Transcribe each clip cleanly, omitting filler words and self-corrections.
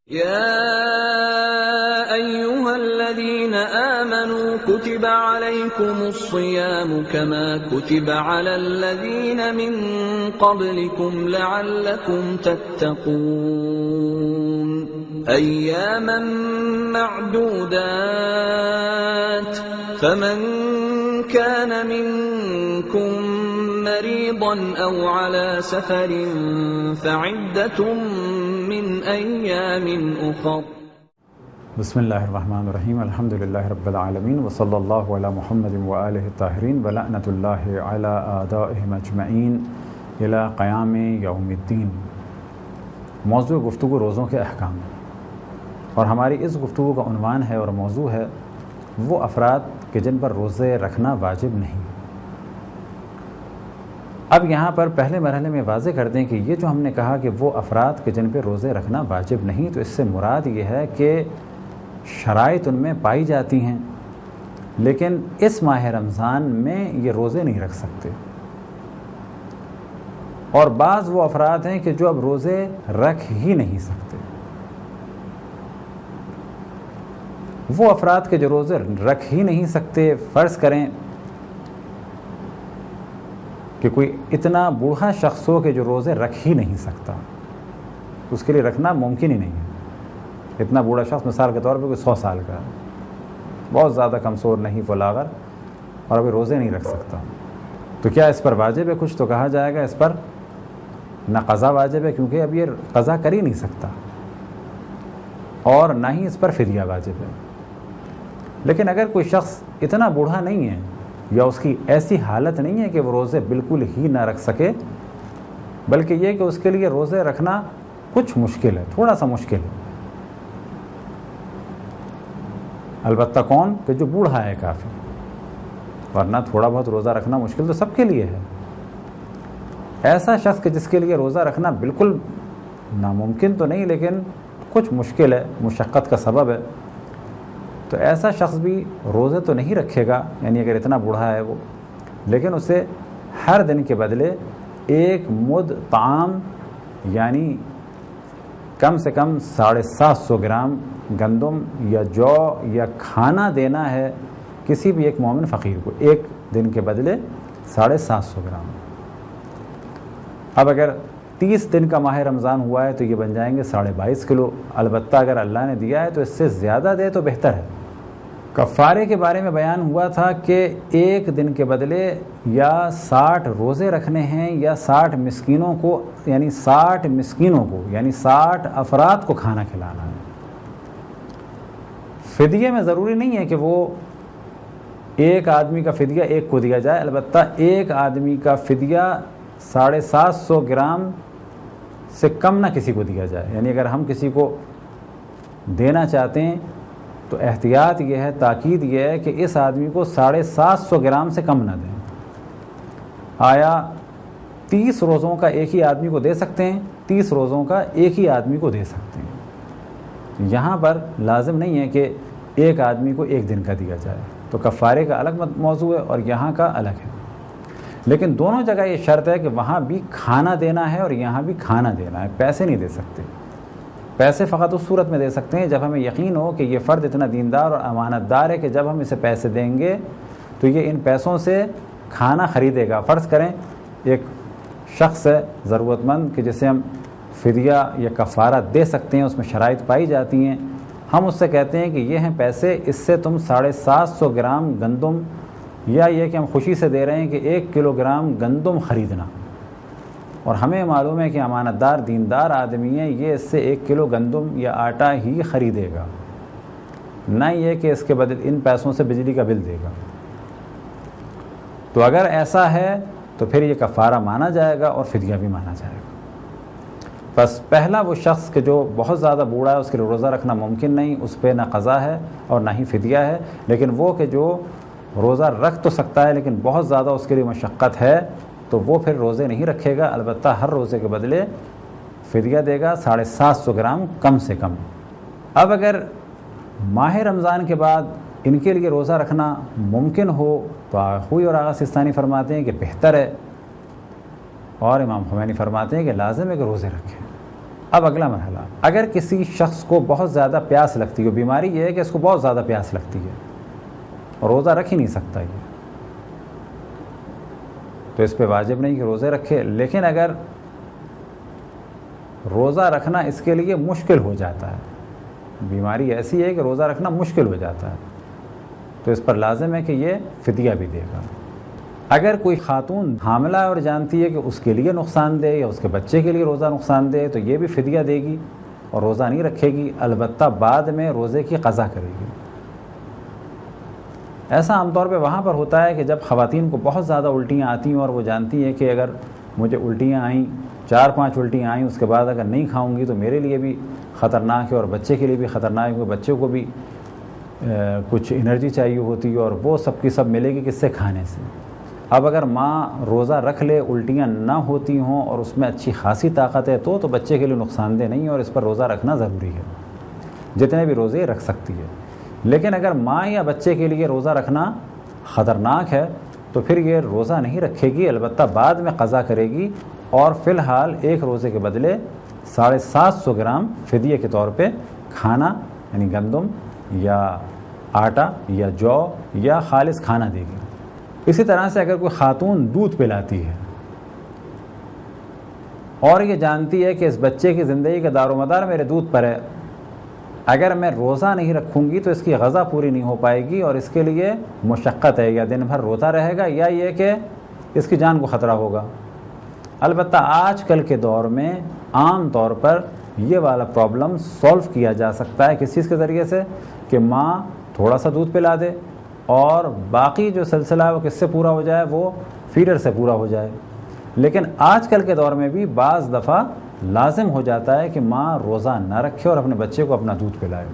يا أيها الذين آمنوا كتب عليكم الصيام كما كتب على الذين من قبلكم لعلكم تتقون أياما معدودات فمن كان منكم مريضا أو على سفر فعدة من أيام أخر. بسم اللہ الرحمن الرحیم الحمد للہ رب العالمین وصلی اللہ علی محمد وآلہ الطاہرین ولعنۃ اللہ علی اعدائہم اجمعین الی قیام یوم الدین۔ موضوع گفتگو روزوں کے احکام، اور ہماری اس گفتگو کا عنوان ہے اور موضوع ہے وہ افراد کہ جن پر روزے رکھنا واجب نہیں۔ اب یہاں پر پہلے مرحلے میں واضح کر دیں کہ یہ جو ہم نے کہا کہ وہ افراد کہ جن پہ روزے رکھنا واجب نہیں، تو اس سے مراد یہ ہے کہ شرائط ان میں پائی جاتی ہیں لیکن اس ماہ رمضان میں یہ روزے نہیں رکھ سکتے، اور بعض وہ افراد ہیں کہ جو اب روزے رکھ ہی نہیں سکتے۔ وہ افراد کے جو روزے رکھ ہی نہیں سکتے، فرض کریں کہ کوئی اتنا بوڑھا شخص ہو کہ جو روزے رکھ ہی نہیں سکتا، اس کے لیے رکھنا ممکن ہی نہیں ہے۔ اتنا بوڑھا شخص مثال کے طور پہ کوئی 100 سال کا ہے، بہت زیادہ کمزور نہیں فلاغر، اور ابھی روزے نہیں رکھ سکتا، تو کیا اس پر واجب ہے؟ کچھ تو کہا جائے گا اس پر نہ قضا واجب ہے، کیونکہ اب یہ قضا کر ہی نہیں سکتا، اور نہ ہی اس پر فدیہ واجب ہے۔ لیکن اگر کوئی شخص اتنا بوڑھا نہیں ہے یا اس کی ایسی حالت نہیں ہے کہ وہ روزے بالکل ہی نہ رکھ سکے، بلکہ یہ کہ اس کے لیے روزے رکھنا کچھ مشکل ہے، تھوڑا سا مشکل ہے، البتہ کون کہ جو بوڑھا ہے کافی، ورنہ تھوڑا بہت روزہ رکھنا مشکل تو سب کے لیے ہے۔ ایسا شخص کہ جس کے لیے روزہ رکھنا بالکل ناممکن تو نہیں لیکن کچھ مشکل ہے، مشقت کا سبب ہے، تو ایسا شخص بھی روزے تو نہیں رکھے گا، یعنی اگر اتنا بوڑھا ہے وہ، لیکن اسے ہر دن کے بدلے 1 مد طعام یعنی کم سے کم 750 گرام گندم یا جو یا کھانا دینا ہے کسی بھی ایک مومن فقیر کو، ایک دن کے بدلے 750 گرام۔ اب اگر 30 دن کا ماہ رمضان ہوا ہے تو یہ بن جائیں گے 22.5 کلو، البتہ اگر اللہ نے دیا ہے تو اس سے زیادہ دے تو بہتر ہے۔ کفارے کے بارے میں بیان ہوا تھا کہ 1 دن کے بدلے یا 60 روزے رکھنے ہیں یا 60 مسکینوں کو یعنی 60 افراد کو کھانا کھلانا ہے۔ فدیے میں ضروری نہیں ہے کہ وہ ایک آدمی کا فدیہ ایک کو دیا جائے، البتہ ایک آدمی کا فدیہ 750 گرام سے کم نہ کسی کو دیا جائے، یعنی اگر ہم کسی کو دینا چاہتے ہیں تو احتیاط یہ ہے، تاکید یہ ہے کہ اس آدمی کو 750 گرام سے کم نہ دیں۔ آیا 30 روزوں کا ایک ہی آدمی کو دے سکتے ہیں؟ 30 روزوں کا ایک ہی آدمی کو دے سکتے ہیں۔ یہاں پر لازم نہیں ہے کہ ایک آدمی کو 1 دن کا دیا جائے، تو کفارے کا الگ موضوع ہے اور یہاں کا الگ ہے، لیکن دونوں جگہ یہ شرط ہے کہ وہاں بھی کھانا دینا ہے اور یہاں بھی کھانا دینا ہے، پیسے نہیں دے سکتے۔ پیسے فقط اس صورت میں دے سکتے ہیں جب ہمیں یقین ہو کہ یہ فرد اتنا دیندار اور امانت دار ہے کہ جب ہم اسے پیسے دیں گے تو یہ ان پیسوں سے کھانا خریدے گا۔ فرض کریں ایک شخص ہے ضرورت مند کہ جسے ہم فدیہ یا کفارہ دے سکتے ہیں، اس میں شرائط پائی جاتی ہیں، ہم اس سے کہتے ہیں کہ یہ ہیں پیسے، اس سے تم 750 گرام گندم، یا یہ کہ ہم خوشی سے دے رہے ہیں کہ 1 کلو گرام گندم خریدنا، اور ہمیں معلوم ہے کہ امانت دار دیندار آدمی ہے، یہ اس سے 1 کلو گندم یا آٹا ہی خریدے گا، نہ یہ کہ اس کے بدلے ان پیسوں سے بجلی کا بل دے گا۔ تو اگر ایسا ہے تو پھر یہ کفارہ مانا جائے گا اور فدیہ بھی مانا جائے گا۔ بس پہلا وہ شخص کہ جو بہت زیادہ بوڑھا ہے، اس کے لیے روزہ رکھنا ممکن نہیں، اس پہ نہ قضا ہے اور نہ ہی فدیہ ہے، لیکن وہ کہ جو روزہ رکھ تو سکتا ہے لیکن بہت زیادہ اس کے لیے مشقت ہے، تو وہ پھر روزے نہیں رکھے گا، البتہ ہر روزے کے بدلے فدیہ دے گا 750 گرام کم سے کم۔ اب اگر ماہ رمضان کے بعد ان کے لیے روزہ رکھنا ممکن ہو تو خوئی اور آغا سستانی فرماتے ہیں کہ بہتر ہے، اور امام خمینی فرماتے ہیں کہ لازم ہے کہ روزے رکھیں۔ اب اگلا مرحلہ، اگر کسی شخص کو بہت زیادہ پیاس لگتی ہے، بیماری یہ ہے کہ اس کو بہت زیادہ پیاس لگتی ہے اور روزہ رکھ ہی نہیں سکتا یہ، تو اس پہ واجب نہیں کہ روزے رکھے، لیکن اگر روزہ رکھنا اس کے لیے مشکل ہو جاتا ہے، بیماری ایسی ہے کہ روزہ رکھنا مشکل ہو جاتا ہے، تو اس پر لازم ہے کہ یہ فدیہ بھی دے گا۔ اگر کوئی خاتون حاملہ ہے اور جانتی ہے کہ اس کے لیے نقصان دہ یا اس کے بچے کے لیے روزہ نقصان دہ، تو یہ بھی فدیہ دے گی اور روزہ نہیں رکھے گی، البتہ بعد میں روزے کی قضا کرے گی۔ ایسا عام طور پہ وہاں پر ہوتا ہے کہ جب خواتین کو بہت زیادہ الٹیاں آتی ہیں اور وہ جانتی ہیں کہ اگر مجھے الٹیاں آئیں، 4-5 الٹیاں آئیں، اس کے بعد اگر نہیں کھاؤں گی تو میرے لیے بھی خطرناک ہے اور بچے کے لیے بھی خطرناک ہے، کیونکہ بچے کو بھی کچھ انرجی چاہیے ہوتی ہے اور وہ سب کی سب ملے گی کس سے؟ کھانے سے۔ اب اگر ماں روزہ رکھ لے، الٹیاں نہ ہوتی ہوں اور اس میں اچھی خاصی طاقت ہے تو بچے کے لیے نقصان دہ نہیں ہے اور اس پر روزہ رکھنا ضروری ہے، جتنے بھی روزے رکھ سکتی ہے۔ لیکن اگر ماں یا بچے کے لیے روزہ رکھنا خطرناک ہے تو پھر یہ روزہ نہیں رکھے گی، البتہ بعد میں قضا کرے گی، اور فی الحال ایک روزے کے بدلے 750 گرام فدیے کے طور پہ کھانا یعنی گندم یا آٹا یا جو یا خالص کھانا دے گی۔ اسی طرح سے اگر کوئی خاتون دودھ پلاتی ہے اور یہ جانتی ہے کہ اس بچے کی زندگی کا دار و مدار میرے دودھ پر ہے، اگر میں روزہ نہیں رکھوں گی تو اس کی غذا پوری نہیں ہو پائے گی اور اس کے لیے مشقت ہے، یا دن بھر روتا رہے گا یا یہ کہ اس کی جان کو خطرہ ہوگا۔ البتہ آج کل کے دور میں عام طور پر یہ والا پرابلم سولو کیا جا سکتا ہے کس چیز کے ذریعے سے کہ ماں تھوڑا سا دودھ پلا دے اور باقی جو سلسلہ ہے وہ کس سے پورا ہو جائے؟ وہ فیڈر سے پورا ہو جائے۔ لیکن آج کل کے دور میں بھی بعض دفعہ لازم ہو جاتا ہے کہ ماں روزہ نہ رکھے اور اپنے بچے کو اپنا دودھ پلائے۔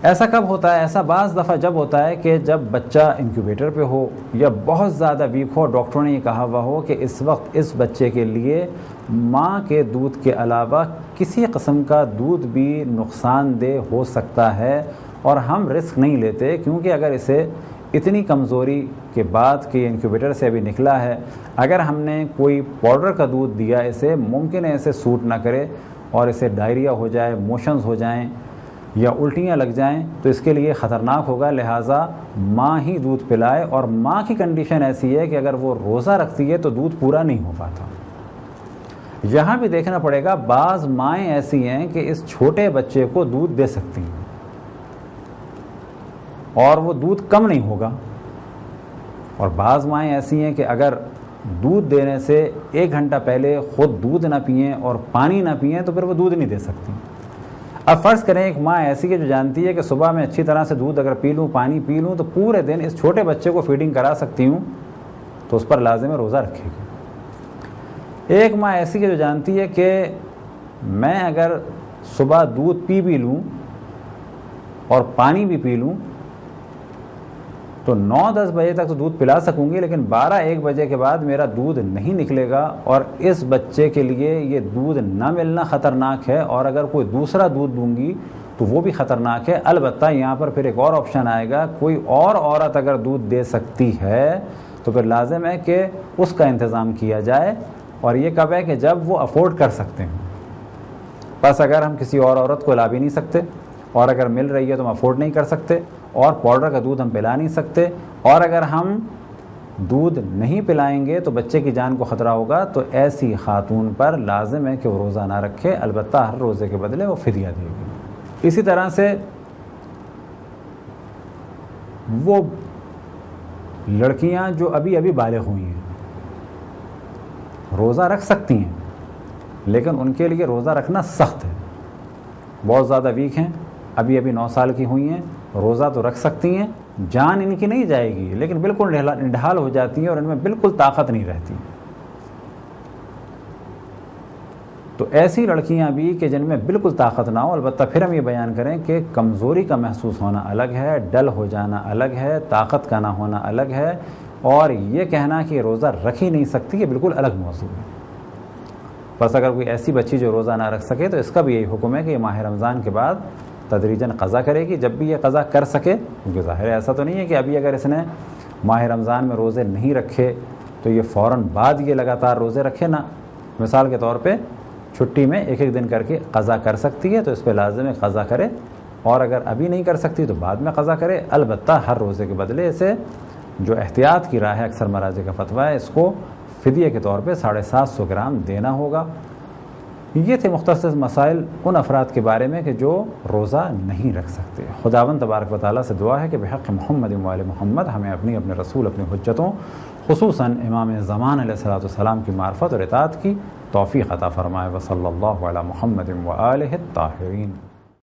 ایسا کب ہوتا ہے؟ ایسا بعض دفعہ جب ہوتا ہے کہ جب بچہ انکیوبیٹر پہ ہو یا بہت زیادہ ویک ہو، ڈاکٹروں نے یہ کہا ہوا ہو کہ اس وقت اس بچے کے لیے ماں کے دودھ کے علاوہ کسی قسم کا دودھ بھی نقصان دہ ہو سکتا ہے اور ہم رسک نہیں لیتے، کیونکہ اگر اسے اتنی کمزوری کے بعد کہ انکیوبیٹر سے ابھی نکلا ہے، اگر ہم نے کوئی پاؤڈر کا دودھ دیا اسے، ممکن ہے اسے سوٹ نہ کرے اور اسے ڈائریا ہو جائے، موشنز ہو جائیں یا الٹیاں لگ جائیں تو اس کے لیے خطرناک ہوگا، لہٰذا ماں ہی دودھ پلائے۔ اور ماں کی کنڈیشن ایسی ہے کہ اگر وہ روزہ رکھتی ہے تو دودھ پورا نہیں ہو پاتا۔ یہاں بھی دیکھنا پڑے گا، بعض مائیں ایسی ہیں کہ اس چھوٹے بچے کو دودھ دے سکتی ہیں اور وہ دودھ کم نہیں ہوگا، اور بعض مائیں ایسی ہیں کہ اگر دودھ دینے سے 1 گھنٹہ پہلے خود دودھ نہ پئیں اور پانی نہ پئیں تو پھر وہ دودھ نہیں دے سکتی۔ اب فرض کریں ایک ماں ایسی ہے جو جانتی ہے کہ صبح میں اچھی طرح سے دودھ اگر پی لوں، پانی پی لوں تو پورے دن اس چھوٹے بچے کو فیڈنگ کرا سکتی ہوں، تو اس پر لازم ہے روزہ رکھے گی۔ ایک ماں ایسی ہے جو جانتی ہے کہ میں اگر صبح دودھ پی بھی لوں اور پانی بھی پی لوں تو 9-10 بجے تک تو دودھ پلا سکوں گی، لیکن 12-1 بجے کے بعد میرا دودھ نہیں نکلے گا اور اس بچے کے لیے یہ دودھ نہ ملنا خطرناک ہے، اور اگر کوئی دوسرا دودھ دوں گی تو وہ بھی خطرناک ہے۔ البتہ یہاں پر پھر ایک اور آپشن آئے گا، کوئی اور عورت اگر دودھ دے سکتی ہے تو پھر لازم ہے کہ اس کا انتظام کیا جائے، اور یہ کب ہے کہ جب وہ افورڈ کر سکتے ہیں۔ بس اگر ہم کسی اور عورت کو لا بھی نہیں سکتے اور اگر مل رہی ہے تو ہم افورڈ نہیں کر سکتے اور پاؤڈر کا دودھ ہم پلا نہیں سکتے، اور اگر ہم دودھ نہیں پلائیں گے تو بچے کی جان کو خطرہ ہوگا، تو ایسی خاتون پر لازم ہے کہ وہ روزہ نہ رکھے، البتہ ہر روزے کے بدلے وہ فدیہ دے گی۔ اسی طرح سے وہ لڑکیاں جو ابھی بالغ ہوئی ہیں روزہ رکھ سکتی ہیں، لیکن ان کے لیے روزہ رکھنا سخت ہے، بہت زیادہ ویک ہیں، ابھی 9 سال کی ہوئی ہیں، روزہ تو رکھ سکتی ہیں، جان ان کی نہیں جائے گی لیکن بالکل نڈھال ہو جاتی ہیں اور ان میں بالکل طاقت نہیں رہتی۔ تو ایسی لڑکیاں بھی کہ جن میں بالکل طاقت نہ ہو، البتہ پھر ہم یہ بیان کریں کہ کمزوری کا محسوس ہونا الگ ہے، ڈل ہو جانا الگ ہے، طاقت کا نہ ہونا الگ ہے، اور یہ کہنا کہ روزہ رکھ ہی نہیں سکتی یہ بالکل الگ موضوع ہے۔ بس اگر کوئی ایسی بچی جو روزہ نہ رکھ سکے تو اس کا بھی یہی حکم ہے کہ یہ ماہ رمضان کے بعد تدریجاً قضا کرے گی، جب بھی یہ قضا کر سکے، کیونکہ ظاہر ہے ایسا تو نہیں ہے کہ ابھی اگر اس نے ماہ رمضان میں روزے نہیں رکھے تو یہ فوراً بعد یہ لگاتار روزے رکھے نا۔ مثال کے طور پہ چھٹی میں ایک ایک دن کر کے قضا کر سکتی ہے تو اس پہ لازم ہے قضا کرے، اور اگر ابھی نہیں کر سکتی تو بعد میں قضا کرے۔ البتہ ہر روزے کے بدلے اسے جو احتیاط کی راہ ہے اکثر مراجع کا فتویٰ ہے، اس کو فدیے کے طور پہ 750 گرام دینا ہوگا۔ یہ تھے مختصر مسائل ان افراد کے بارے میں کہ جو روزہ نہیں رکھ سکتے۔ خداوند تبارک و تعالیٰ سے دعا ہے کہ بحق محمد و آل محمد ہمیں اپنے رسول، اپنی حجتوں، خصوصاً امام زمان علیہ السلام کی معرفت اور اطاعت کی توفیق عطا فرمائے۔ وصلی اللہ علی محمد و آلہ الطاہرین۔